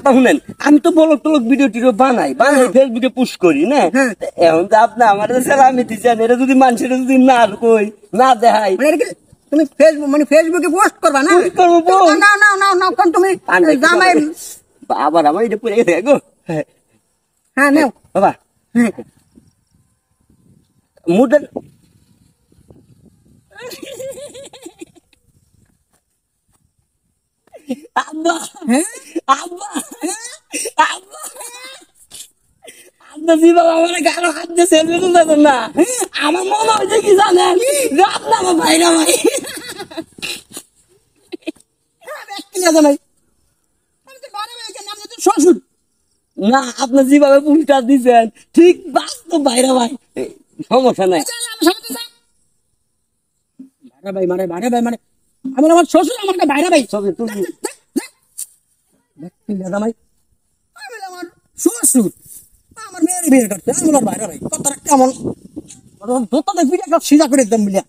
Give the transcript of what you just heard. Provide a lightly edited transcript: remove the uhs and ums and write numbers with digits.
কথা শুনেন, আমি তো ব্লগ টলগ ভিডিও টিডিও বানাই ফেসবুকে পুশ করি না। এখন তো আপনি আমার সালামি দিচ্ছেন, এটা যদি মানুষের যদি না কই না দেখাই, তুমি ফেসবুকে পোস্ট করবা না? করবো না না না না, কোন তুমি জামাই আবার আমার এটা পড়ে গেছে গো। হ্যাঁ নাও বাবা মুডেন আব্বা আব্বা আব্বা আপনার জি বাবা আমার গালো হাত দিয়ে সেলফি তুলতেছেন না, আমার মনে হয়েছে কি জানেন, আপনি আমার ভাইরা ভাই জামাই, আমি তো বড় ভাই, আমি তো শ্বশুর। না আপনি যেভাবে পুলটা দিচ্ছেন ঠিক বাস্তব ভাইরা ভাই, সমস্যা নাই। ভাইরা ভাই মানে ভাইরা ভাই মানে আমি আমার শ্বশুর, আমার ভাইরা ভাই ছবি তুলবি জামাই, আমি আমার শ্বশুর, আমার মেয়ের বিয়ে করতে আমি আমার ভাইরা ভাই, কথাটা কেমন সিজা করে একদম মিলিয়া।